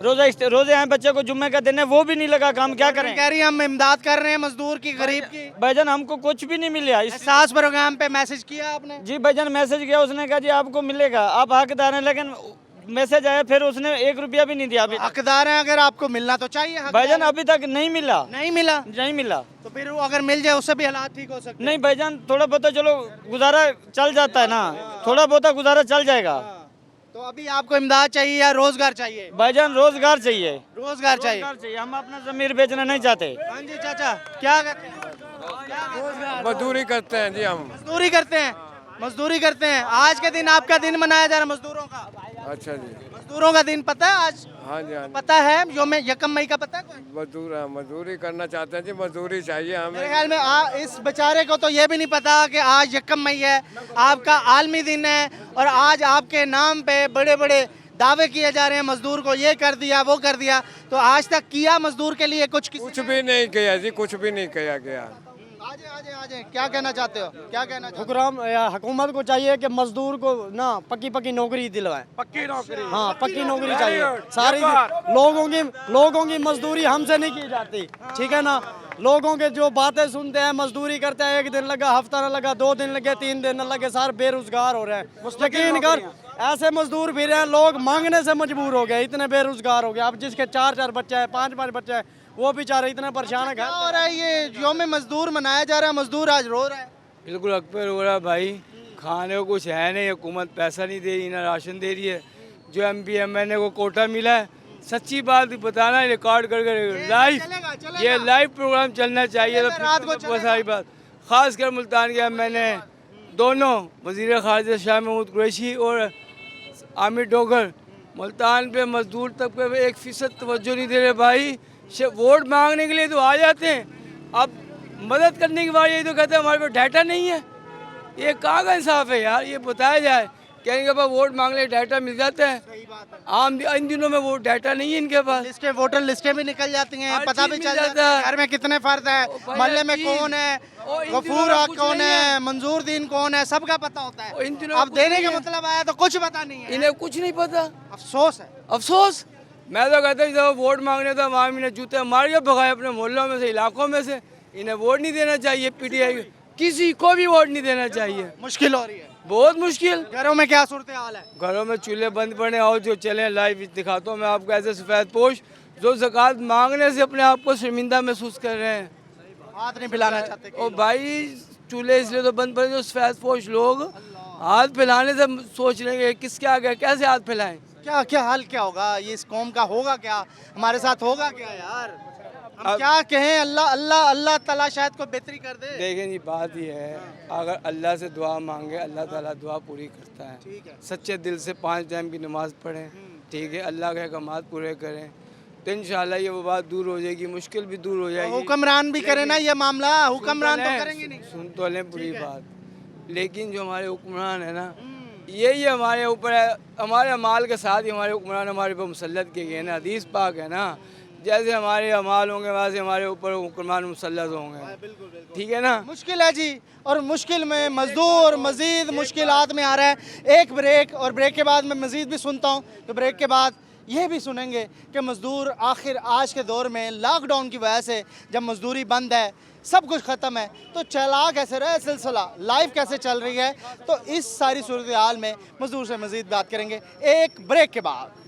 रोजे आए बच्चे को, जुम्मे का दिन है, वो भी नहीं लगा काम, क्या करें? कह रही है हम इमदाद कर रहे हैं मजदूर की, गरीब की। भाईजान हमको कुछ भी नहीं मिला। एहसास प्रोग्राम पे मैसेज किया आपने? जी भाईजान मैसेज किया, उसने कहा जी आपको मिलेगा, आप हकदार हैं, लेकिन मैसेज आया फिर उसने 1 रुपया भी नहीं दिया अभी। हकदार हैं, अगर आपको मिलना तो चाहिए। हकदार भाईजान हैं। अभी तक नहीं मिला। नहीं मिला? नहीं मिला तो फिर वो अगर मिल जाए उससे भी हालात ठीक हो सकते हैं। नहीं भाईजान, थोड़ा बहुत चलो गुजारा चल जाता है ना, थोड़ा बहुत गुजारा चल जाएगा। तो अभी आपको इमदाद चाहिए या रोजगार चाहिए? भाईजान रोजगार चाहिए, रोजगार चाहिए। रोजगार चाहिए, हम अपना जमीर बेचना नहीं चाहते। हाँ जी चाचा, क्या करते हैं? मजदूरी करते हैं जी हम। मजदूरी करते हैं, मजदूरी करते हैं। आज के दिन आपका दिन मनाया जा रहा है मजदूरों का। अच्छा जी, मजदूरों का दिन पता है आज? हाँ जी, हाँ जी। पता है योम 1 मई का पता है कोई? मजदूरी करना चाहते हैं जी, मजदूरी चाहिए मेरे हमें। ख्याल में इस बेचारे को तो ये भी नहीं पता कि आज 1 मई है, आपका आलमी दिन है, और आज आपके नाम पे बड़े बड़े दावे किए जा रहे हैं, मजदूर को ये कर दिया वो कर दिया। तो आज तक किया मजदूर के लिए कुछ? कुछ भी नहीं किया जी, कुछ भी नहीं किया गया। आजे क्या कहना चाहते हो? क्या कहना चाहते हुकूमत को चाहिए कि मजदूर को ना पक्की नौकरी दिलवाएं। पक्की नौकरी, हाँ पक्की नौकरी चाहिए। सारी लोगों की मजदूरी हमसे नहीं की जाती, ठीक है ना? लोगों के जो बातें सुनते हैं, मजदूरी करते हैं, 1 दिन लगा, हफ्ता न लगा, 2 दिन लगे, 3 दिन न लगे, सारे बेरोजगार हो रहे हैं। यकीन कर ऐसे मजदूर भी रहे हैं, लोग मांगने से मजबूर हो गए, इतने बेरोजगार हो गए। अब जिसके 4-4 बच्चे हैं, 5-5 बच्चे हैं, वो बेचारे इतने परेशान है। क्या हो रहा है? ये योम मजदूर मनाया जा रहा है, मजदूर आज रो रहा है। बिल्कुल अकबर हो रहा है भाई, खाने को कुछ है नहीं, हुकूमत पैसा नहीं दे रही, ना राशन दे रही है। जो MP MNA को कोटा मिला है, सच्ची बात बताना, रिकॉर्ड करके लाइव, ये लाइव प्रोग्राम चलना चाहिए। तो रात को बहुत सारी बात, खासकर मुल्तान के MNA दोनों, वज़ीर ख़ारिजा शाह महमूद कुरैशी और आमिर डोगर, मुल्तान पे मजदूर तक पे 1% तवज्जो नहीं दे रहे भाई। वोट मांगने के लिए तो आ जाते हैं, अब मदद करने के बाद ये तो कहते हैं हमारे पास डाटा नहीं है। ये कहाँ का इंसाफ है यार? ये बताया जाए, कहेंगे पास वोट मांगने डाटा मिल जाता है। आम इन दिनों में वो डाटा नहीं है इनके पास। लिस्टें, वोटर लिस्टें भी निकल जाती हैं, हर पता चीज़ भी मिल चल जाता जाता है है। घर में कितने फर्द है, भाई मोहल्ले हर में चीज़। कौन है, और इन गफूर दिनों हक कुछ कौन नहीं है, है। मंजूर दीन कौन है, सबका पता होता और इन है। दिनों अब कुछ देने नहीं का है। मतलब आया तो कुछ पता नहीं है। इन्हें कुछ नहीं पता, अफसोस है। अफसोस। मैं तो कहता हूँ जब वोट मांगने तो आवाम ने जूते मार के भगाए अपने मोहल्लों में से, इलाकों में से। इन्हें वोट नहीं देना चाहिए। PTI किसी को भी वोट नहीं देना चाहिए। मुश्किल हो रही है, बहुत मुश्किल। घरों में क्या सूरत हाल है? घरों में चूल्हे बंद पड़े और जो चले लाइव दिखाता हूँ मैं आपको, ऐसे सफ़ेद पोश जो ज़कात मांगने से अपने आप को शर्मिंदा महसूस कर रहे हैं। हाथ नहीं पिलाना चाहते और भाई चूल्हे इसलिए तो बंद पड़े जो सफ़ेद पोश लोग हाथ फैलाने से सोच रहे हैं किसके आगे कैसे हाथ फैलाएं। क्या क्या हाल क्या होगा, ये इस कौम का होगा क्या, हमारे साथ होगा क्या यार? हम क्या कहें, अल्लाह अल्लाह अल्लाह ताला शायद को बेहतरी कर दे। देखें जी बात ये है, अगर अल्लाह से दुआ मांगे अल्लाह ताला दुआ पूरी करता है। ठीक है। सच्चे दिल से 5 टाइम की नमाज़ पढ़ें, ठीक है, अल्लाह के अहकामात पूरे करें तो इंशाल्लाह ये वो बात दूर हो जाएगी, मुश्किल भी दूर हो जाएगी। हुक्मरान भी करे ना ये मामला, हुक्मरान तो करेंगे नहीं। सुन तो लें पूरी बात, लेकिन जो हमारे हुक्मरान है ना यही हमारे ऊपर है, हमारे अमाल के साथ ही हमारे हुक्मरान हमारे ऊपर मुसल्लत किए गए ना। हदीस पाक है ना, जैसे हमारे अमाल होंगे वैसे हमारे ऊपर हुक्मरान मुसल्लत होंगे, ठीक है ना। मुश्किल है जी, और मुश्किल में मजदूर मजीद मुश्किलात में आ रहा है। एक ब्रेक, और ब्रेक के बाद मैं मजीद भी सुनता हूँ, तो ब्रेक के बाद ये भी सुनेंगे कि मज़दूर आखिर आज के दौर में लॉकडाउन की वजह से जब मजदूरी बंद है, सब कुछ ख़त्म है, तो चला कैसे रहा है सिलसिला, लाइफ कैसे चल रही है, तो इस सारी सूरत हाल में मजदूर से मज़ीद बात करेंगे एक ब्रेक के बाद।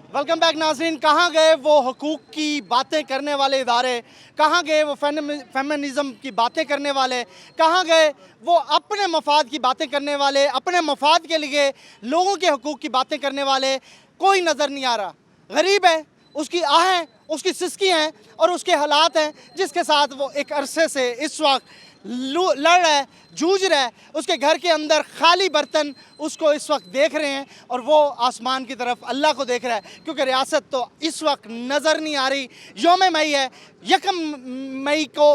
वेलकम बैक नाज़रीन। कहाँ गए वो हकूक़ की बातें करने वाले इदारे, कहाँ गए वो फेमिनिज़म की बातें करने वाले, कहाँ गए वो अपने मफाद की बातें करने वाले, अपने मफाद के लिए लोगों के हकूक़ की बातें करने वाले? कोई नज़र नहीं आ रहा। गरीब है, उसकी आहें, उसकी सिसकी हैं और उसके हालात हैं जिसके साथ वो एक अरसे से इस वक्त लड़ रहा है, जूझ रहा है। उसके घर के अंदर खाली बर्तन उसको इस वक्त देख रहे हैं और वो आसमान की तरफ अल्लाह को देख रहा है, क्योंकि रियासत तो इस वक्त नज़र नहीं आ रही। यौम मई है, 1 मई को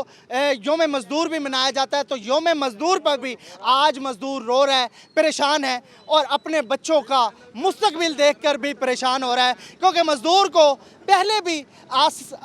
यौम मज़दूर भी मनाया जाता है, तो यौम मज़दूर पर भी आज मज़दूर रो रहा है, परेशान है और अपने बच्चों का मुस्तकबिल देखकर भी परेशान हो रहा है, क्योंकि मज़दूर को पहले भी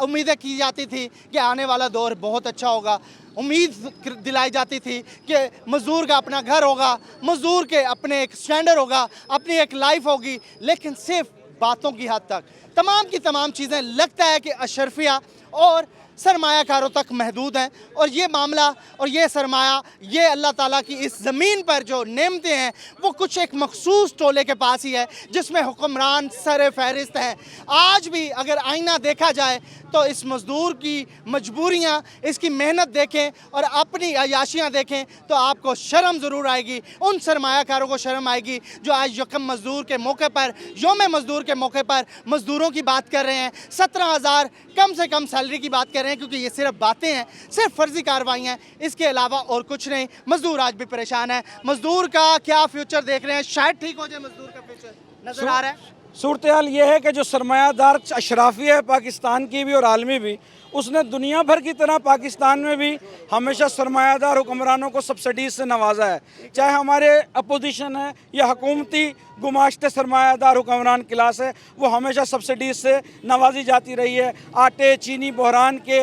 उम्मीदें की जाती थी कि आने वाला दौर बहुत अच्छा होगा। उम्मीद दिलाई जाती थी कि मज़दूर का अपना घर होगा, मज़दूर के अपने एक स्टैंडर्ड होगा, अपनी एक लाइफ होगी, लेकिन सिर्फ बातों की हद तक तमाम की तमाम चीज़ें लगता है कि अशरफिया और सरमायाकारों तक महदूद हैं। और ये मामला और ये सरमाया, ये अल्लाह ताला की इस ज़मीन पर जो नेमतें हैं वो कुछ एक मखसूस टोले के पास ही है, जिसमें हुक्मरान सर फहरिस्त हैं। आज भी अगर आईना देखा जाए तो इस मज़दूर की मजबूरियाँ, इसकी मेहनत देखें और अपनी अयाशियाँ देखें तो आपको शर्म ज़रूर आएगी। उन सरमायाकारों को शर्म आएगी जो आज यकम मज़दूर के मौके पर, यौम मज़दूर के मौके पर मज़दूरों की बात कर रहे हैं, 17,000 कम से कम सैलरी की बात कर रहे हैं, क्योंकि ये सिर्फ बातें हैं, सिर्फ फर्जी कार्रवाइयाँ हैं, इसके अलावा और कुछ नहीं। मज़दूर आज भी परेशान है। मज़दूर का क्या फ्यूचर देख रहे हैं? शायद ठीक हो जाए मज़दूर का फ्यूचर, नज़र आ रहा है। सूरत हाल ये है कि जो सरमायादार अशराफी है पाकिस्तान की भी और आलमी भी, उसने दुनिया भर की तरह पाकिस्तान में भी हमेशा सरमायादार हुक्मरानों को सब्सिडीज से नवाजा है। चाहे हमारे अपोजिशन है या हुकूमती गुमाश्ते सरमायादार हुक्मरान क्लास है, वो हमेशा सब्सिडीज से नवाजी जाती रही है। आटे चीनी बहरान के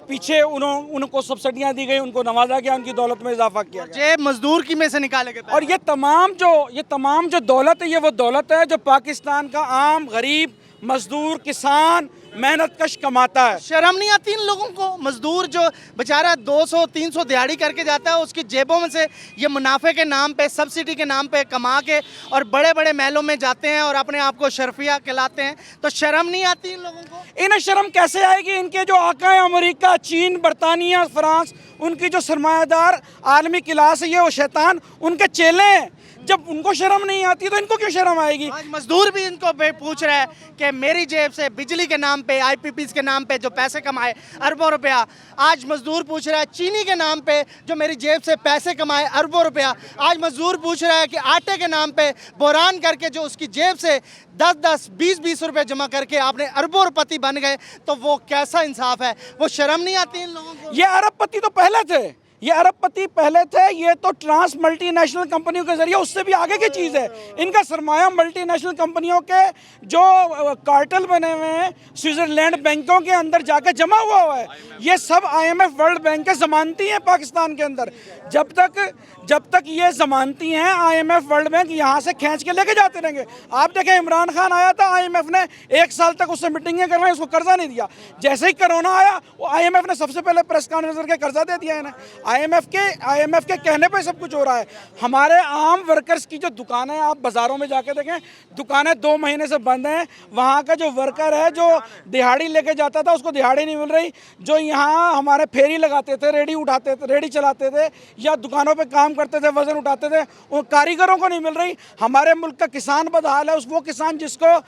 पीछे उनको सब्सिडियां दी गई, उनको नवाजा गया, उनकी दौलत में इजाफा किया गया। जेब मजदूर की में से निकाले गए। और ये तमाम जो दौलत है, ये वो दौलत है जो पाकिस्तान का आम गरीब मजदूर किसान मेहनत कश कमाता है। शर्म नहीं आती इन लोगों को? मजदूर जो बेचारा 200-300 दिहाड़ी करके जाता है, उसकी जेबों में से ये मुनाफे के नाम पे, सब्सिडी के नाम पे कमा के और बड़े बड़े महलों में जाते हैं और अपने आप को शर्फिया कहलाते हैं, तो शर्म नहीं आती इन लोगों को? इन्हें शर्म कैसे आएगी? इनके जो आका है अमेरिका, चीन, बरतानिया, फ्रांस, उनकी जो सरमायादार आलमी क्लास है, ये वो शैतान उनके चेले हैं। जब उनको शर्म नहीं आती तो इनको क्यों शर्म आएगी? आज मजदूर भी इनको पूछ रहा है कि मेरी जेब से बिजली के नाम पे, IPPs के नाम पे जो पैसे कमाए अरबों रुपया, आज मजदूर पूछ रहा है चीनी के नाम पे जो मेरी जेब से पैसे कमाए अरबों रुपया, आज मजदूर पूछ रहा है कि आटे के नाम पे बहरान करके जो उसकी जेब से 10-10, 20-20 रुपए जमा करके आपने अरबों रुपति बन गए, तो वो कैसा इंसाफ है? वो शर्म नहीं आती इन लोगों को? ये अरबपति तो पहले थे, ये अरबपति पहले थे, ये तो ट्रांस मल्टीनेशनल कंपनियों के जरिए उससे भी आगे की चीज़ है। इनका सरमाया मल्टीनेशनल कंपनियों के जो कार्टेल बने हुए हैं स्विट्जरलैंड बैंकों के अंदर जाकर जमा हुआ है। ये सब IMF वर्ल्ड बैंक के ज़मानती हैं पाकिस्तान के अंदर। जब तक ये ज़मानती हैं IMF वर्ल्ड बैंक यहाँ से खींच के लेके जाते रहेंगे। आप देखें इमरान खान आया था, IMF ने 1 साल तक उससे मीटिंगें करवाई, उसको कर्जा नहीं दिया। जैसे ही कोरोना आया वो IMF ने सबसे पहले प्रेस कॉन्फ्रेंस करके कर्जा दे दिया इन्हें। IMF के कहने पे सब कुछ हो रहा है। हमारे आम वर्कर्स की जो दुकानें आप बाज़ारों में जाके देखें, दुकानें 2 महीने से बंद हैं। वहाँ का जो वर्कर है जो दिहाड़ी लेके जाता था उसको दिहाड़ी नहीं मिल रही। जो यहाँ हमारे फेरी लगाते थे, रेडी चलाते थे या दुकानों पे काम करते थे, वजन उठाते थे, उन कारीगरों को नहीं मिल रही। हमारे मुल्क का किसान बदहाल है। वो किसान जिसको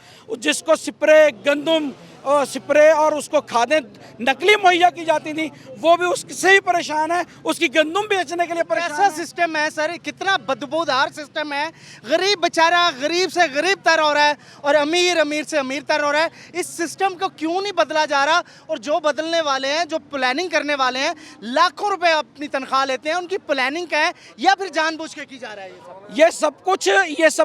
स्प्रे और उसको खादें नकली मुहैया की जाती थी, वो भी उससे ही परेशान है। उसकी गंदम बेचने के लिए परेशान ऐसा सिस्टम है सर, कितना बदबूदार सिस्टम है। गरीब बेचारा गरीब से गरीब तर हो रहा है और अमीर से अमीर तर हो रहा है। इस सिस्टम को क्यों नहीं बदला जा रहा? और जो बदलने वाले हैं, जो प्लानिंग करने वाले हैं, लाखों रुपए अपनी तनख्वाह लेते हैं, उनकी प्लानिंग क्या है या फिर जानबूझ के की जा रहा है? ये सब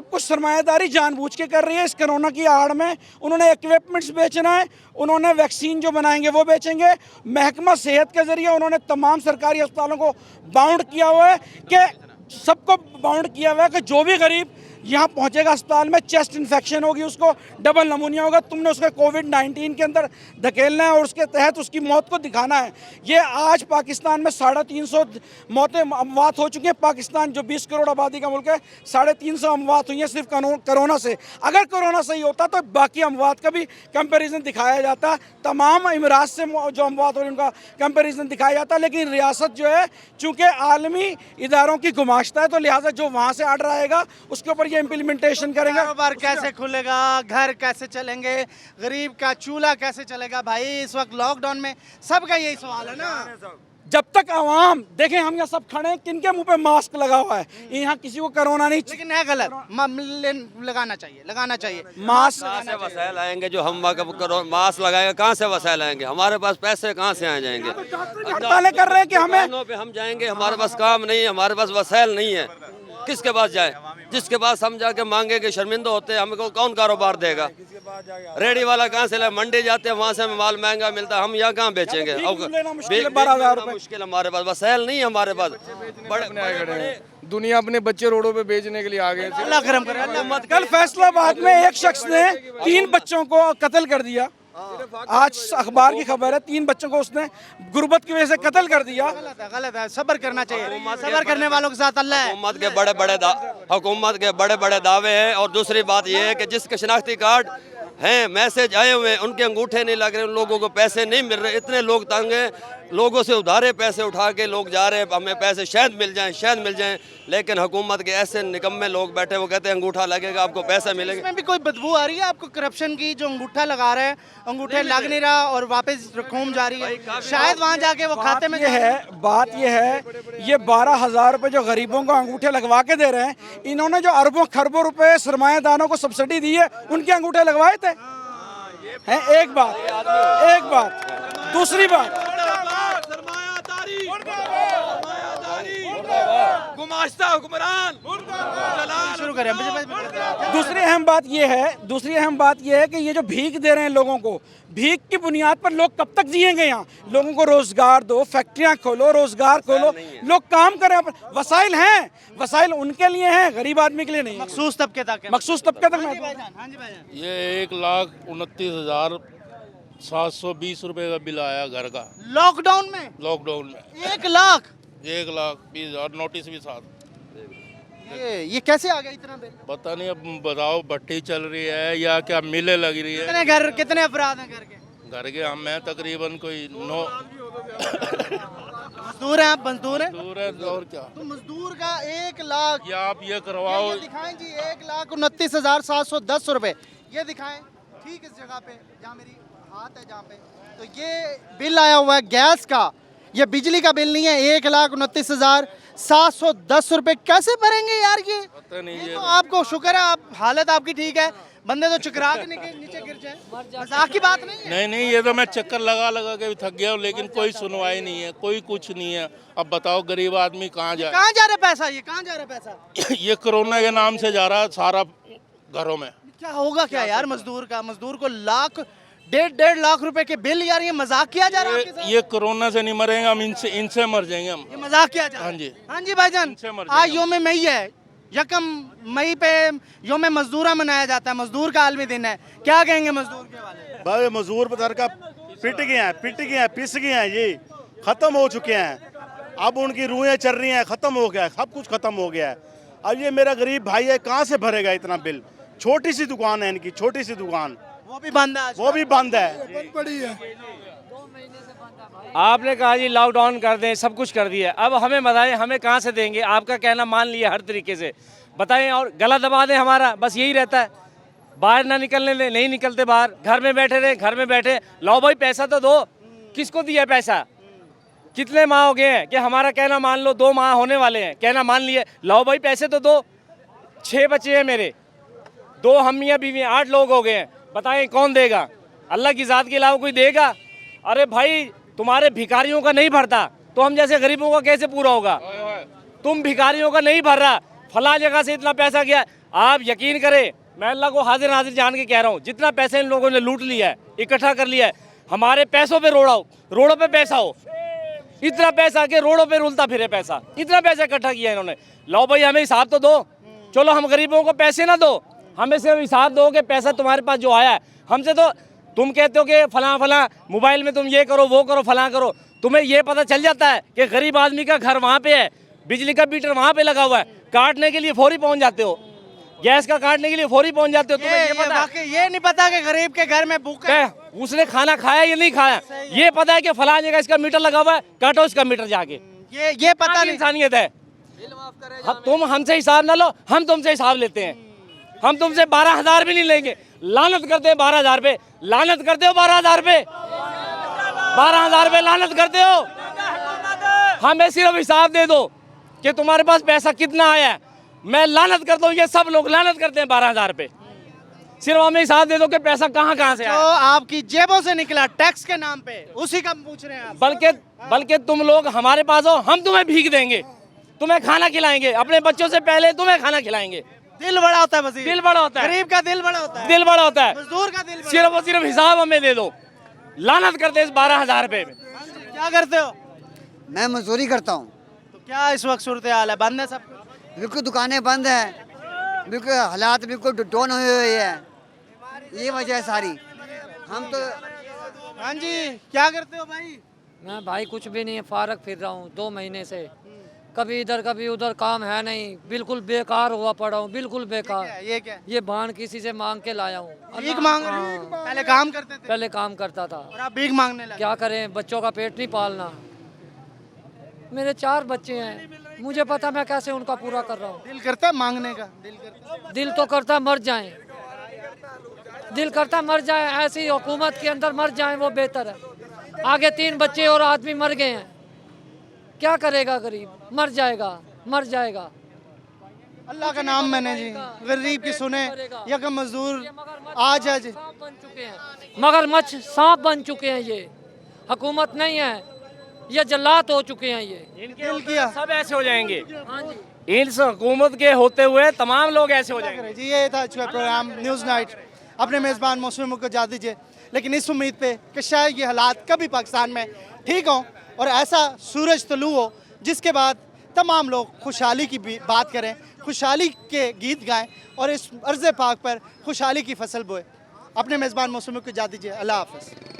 कुछ सरमायादारी जानबूझ के कर रही है। इस कोरोना की आड़ में उन्होंने इक्विपमेंट्स बेचना है, उन्होंने वैक्सीन जो बनाएंगे वो बेचेंगे। महकमा सेहत के जरिए उन्होंने तमाम सरकारी अस्पतालों को बाउंड किया हुआ है कि सबको बाउंड किया हुआ है कि जो भी गरीब यहाँ पहुँचेगा अस्पताल में, चेस्ट इन्फेक्शन होगी, उसको डबल नमूनिया होगा, तुमने उसको कोविड-19 के अंदर धकेलना है और उसके तहत उसकी मौत को दिखाना है। ये आज पाकिस्तान में 350 अमवात हो चुकी हैं। पाकिस्तान जो 20 करोड़ आबादी का मुल्क है, 350 अमवात हुई हैं सिर्फ कोरोना से। अगर कोरोना सही होता तो बाकी अमवात का भी कंपेरिजन दिखाया जाता, तमाम इमराज से जो अमवात हो रही उनका कंपेरिजन दिखाया जाता। लेकिन रियासत जो है चूँकि आलमी इदारों की गुमाश्ता है, तो लिहाजा जो वहाँ से आर्डर आएगा उसके ऊपर इम्प्लीमेंटेशन करेंगे। कारोबार कैसे खुलेगा, घर कैसे चलेंगे, गरीब का चूल्हा कैसे चलेगा? भाई इस वक्त लॉकडाउन में सबका यही सवाल है ना। जब तक आवाम देखें, हम यहाँ सब खड़े हैं, किनके मुंह पे मास्क लगा हुआ है, यहाँ किसी को कोरोना नहीं। लेकिन है गलत, लगाना चाहिए मास्क। कहाँ से वसाइल आएंगे? जो हम मास्क लगाएंगे कहाँ से वसाइल आएंगे? हमारे पास पैसे कहाँ से आ जाएंगे? हड़तालें कर रहे हैं कि हमें पे हम जाएंगे, हमारे पास काम नहीं है, हमारे पास वसाइल नहीं है, किसके पास जाए? जिसके पास हम जाके मांगेंगे शर्मिंदा होते हैं, हमको कौन कारोबार देगा? रेडी वाला कहाँ से लाए? मंडी जाते हैं, वहाँ से हमें माल महंगा मिलता है, हम यहाँ कहाँ बेचेंगे? मुश्किल, हमारे पास वसाइल नहीं है, हमारे पास बड़े दुनिया अपने बच्चे रोडों पे बेचने के लिए आ गए थे। अल्लाह करम करे। कल फैसलाबाद में एक शख्स ने 3 बच्चों को कत्ल कर दिया। आज अखबार की खबर है, 3 बच्चों को उसने गुर्बत की वजह से कत्ल कर दिया। गलत है, सब्र करना चाहिए। सब्र करने वालों के साथ अल्लाह है। हुकूमत के बड़े बड़े दावे हैं। और दूसरी बात यह है कि जिसके शनाख्ती कार्ड हैं, मैसेज आए हुए हैं, उनके अंगूठे नहीं लग रहे, उन लोगों को पैसे नहीं मिल रहे। इतने लोग तंग हैं, लोगों से उधारे पैसे उठा के लोग जा रहे हैं, हमें पैसे शायद मिल जाएं। लेकिन हुकूमत के ऐसे निकम्मे लोग बैठे, वो कहते हैं अंगूठा लगेगा आपको पैसा मिलेगा। इसमें भी कोई बदबू आ रही है आपको करप्शन की? जो अंगूठा लगा रहे हैं, अंगूठे लग नहीं रहा और वापस रकूम जा रही है, शायद वहाँ जाके वो खाते में। बात ये है, ये 12,000 रुपये जो गरीबों को अंगूठे लगवा के दे रहे हैं, इन्होंने जो अरबों खरबों रुपए सरमायादारों को सब्सिडी दी है, उनके अंगूठे लगवाए थे। हैं एक बात। दूसरी बात, गुमाश्ता हुक्मरान शुरू करें। दूसरी अहम बात यह है कि ये जो भीख दे रहे हैं लोगों को, भीख की बुनियाद पर लोग कब तक जिएंगे? यहाँ लोगों को रोजगार दो, फैक्ट्रियाँ खोलो, रोजगार खोलो, लोग काम करें। वसाइल हैं, वसाइल उनके लिए हैं, गरीब आदमी के लिए नहीं। मखसूस तबके तक। ये 1,29,720 रुपए का बिल आया घर का लॉकडाउन में। 1,20,000 नोटिस भी साथ। ये कैसे आ गया इतना बिल? पता नहीं, अब बताओ भट्टी चल रही है या क्या मिले लग रही है? कितने अफराद हैं घर के? हम हैं तकरीबन कोई 9 मजदूर हैं। आप मजदूर हैं? और क्या? तो मजदूर का 1 लाख या आप ये करवाओ, ये दिखाएं जी, 1,29,710 रुपए ये दिखाएं। ठीक, इस जगह पे जहाँ मेरी हाथ है, जहाँ पे, तो ये बिल आया हुआ है गैस का, ये बिजली का बिल नहीं है। 1,29,710 रुपए कैसे भरेंगे यार? ये पता नहीं। ये तो आपको शुक्र है, आप हालत आपकी ठीक है, बंदे तो चकरा के नीचे गिर जाए, मजाक की बात नहीं है। नहीं, ये तो मैं चक्कर लगा लगा के भी थक गया हूँ, लेकिन कोई सुनवाई नहीं है, कोई कुछ नहीं है। अब बताओ गरीब आदमी कहाँ जाए? कहाँ जा रहा है पैसा? ये कहाँ जा रहा है पैसा? ये कोरोना के नाम से जा रहा है सारा घरों में। क्या होगा क्या यार मजदूर का? मजदूर को डेढ़ लाख रुपए के बिल, यार ये मजाक किया जा रहा है आपके साथ? ये कोरोना से नहीं मरेंगे हम, इनसे मर जाएंगे हम। ये मजाक किया जा रहा है? हाँ जी, हाँ जी भाईजान, इनसे मर आज जाएंगे। योम मई है, यकम मई पे योम मजदूरा मनाया जाता है, मजदूर का आलमी दिन है। क्या कहेंगे मजदूर के बारे में? भाई मजदूर बता का पिट गए हैं, पिस गए हैं, ये खत्म हो चुके हैं। अब उनकी रूहें चल रही हैं, खत्म हो गया, सब कुछ खत्म हो गया है। अब ये मेरा गरीब भाई है, कहाँ से भरेगा इतना बिल? छोटी सी दुकान है इनकी, छोटी सी दुकान, वो भी बंद है आज। वो भी बंद है। बंद पड़ी है। आपने कहा जी लॉकडाउन कर दें, सब कुछ कर दिया, अब हमें बताएं हमें कहाँ से देंगे? आपका कहना मान लिया हर तरीके से, बताएं और गला दबा दें हमारा, बस यही रहता है। बाहर ना निकलने दें, नहीं निकलते बाहर, घर में बैठे रहे, घर में बैठे। लो भाई पैसा तो दो, किसको दिया पैसा? कितने माह हो गए हैं कि हमारा कहना मान लो, 2 माह होने वाले हैं, कहना मान लिए, लो भाई पैसे तो दो। 6 बच्चे हैं मेरे, 2 हम मियाँ बीवी, 8 लोग हो गए हैं, बताएं कौन देगा? अल्लाह की ज़ात के अलावा कोई देगा? अरे भाई तुम्हारे भिखारियों का नहीं भरता तो हम जैसे गरीबों का कैसे पूरा होगा? तुम भिखारियों का नहीं भर रहा, फला जगह से इतना पैसा गया। आप यकीन करें, मैं अल्लाह को हाजिर नाजिर जान के कह रहा हूँ, जितना पैसा इन लोगों ने लूट लिया है, इकट्ठा कर लिया है, हमारे पैसों पे रोडों पे पैसा हो, इतना पैसा के रोडों पे रुलता फिरे पैसा, इतना पैसा इकट्ठा किया इन्होंने। लो भाई हमें हिसाब तो दो। चलो हम गरीबों को पैसे ना दो, हमें सिर्फ हिसाब दो कि पैसा तुम्हारे पास जो आया है। हमसे तो तुम कहते हो कि फला फला मोबाइल में तुम ये करो, वो करो, फला करो, तुम्हें ये पता चल जाता है कि गरीब आदमी का घर वहाँ पे है, बिजली का मीटर वहाँ पे लगा हुआ है, काटने के लिए फौरी पहुँच जाते हो, गैस का काटने के लिए फौरी पहुँच जाते हो। तुम्हें ये नहीं पता कि गरीब के घर में भूख है, उसने खाना खाया या नहीं खाया, ये पता है कि फला जगह इसका मीटर लगा हुआ है, काटो इसका मीटर जाके। ये पता नहीं इंसानियत है। तुम हमसे हिसाब ना लो, हम तुमसे हिसाब लेते हैं। हम तुमसे 12,000 भी नहीं लेंगे, लानत करते हैं 12,000 पे, लानत करते हो 12,000 पे, 12,000 पे लानत करते हो। हमें सिर्फ हिसाब दे दो कि तुम्हारे पास पैसा कितना आया है। मैं लानत करता हूँ, ये सब लोग लानत करते हैं 12,000 पे, सिर्फ हमें हिसाब दे दो कि पैसा कहाँ कहाँ से आया। तो आपकी जेबों से निकला टैक्स के नाम पे, उसी का पूछ रहे हैं आप। बल्कि तुम लोग हमारे पास हो, हम तुम्हें भीख देंगे, तुम्हें खाना खिलाएंगे, अपने बच्चों से पहले तुम्हें खाना खिलाएंगे। दिल बड़ा होता है वजीर, दिल बड़ा होता है, गरीब का दिल बड़ा होता है, दिल बड़ा होता है, मजदूर का दिल बड़ा। सिर्फ और सिर्फ हिसाब हमें दे दो। लानत करते हैं इस 12,000 पे। क्या करते हो? मैं मजदूरी करता हूँ। तो क्या इस वक्त सूरत हाल है? बंद है सब कुछ? बिल्कुल दुकानें बंद हैं, बिल्कुल हालात बिल्कुल डाउन हुए हुए हैं, ये वजह है सारी। हम तो हाँ जी, क्या करते हो भाई? मैं भाई कुछ भी नहीं है, फारग फिर रहा हूँ 2 महीने से, कभी इधर कभी उधर, काम है नहीं, बिल्कुल बेकार हुआ पड़ा हूँ, बिल्कुल बेकार। ये क्या? ये बांध किसी से मांग के लाया हूँ। भीख मांग रहे हो? पहले काम करते थे? पहले काम करता था और आप भीख मांगने लगे? क्या करें, बच्चों का पेट नहीं पालना। मेरे 4 बच्चे हैं, मुझे पता मैं कैसे उनका पूरा कर रहा हूँ। दिल करता है मांगने का? दिल तो करता मर जाएं, दिल करता मर जाए, ऐसी हुकूमत के अंदर मर जाएं वो बेहतर है। आगे 3 बच्चे और आदमी मर गए हैं, क्या करेगा गरीब? मर जाएगा, मर जाएगा। अल्लाह का नाम मैंने जी, गरीब की सुने, यकम मजदूर आज बन चुके हैं, मगरमच्छ सांप बन चुके हैं। ये हुकूमत नहीं है, ये जल्लाद हो चुके हैं। ये दिल किया सब ऐसे हो जाएंगे। इस हुकूमत के होते हुए तमाम लोग ऐसे हो जाएंगे। जी ये था आज का प्रोग्राम न्यूज़ नाइट। अपने मेज़बान मौसम को जा दीजिए, लेकिन इस उम्मीद पे कि शायद ये हालात कभी पाकिस्तान में ठीक हों और ऐसा सूरज तुलू हो जिसके बाद तमाम लोग खुशहाली की बात करें, खुशहाली के गीत गाएं और इस अर्ज़ पाक पर खुशहाली की फसल बोए। अपने मेज़बान मौसम को जा दीजिए। अल्लाह हाफ़िज़।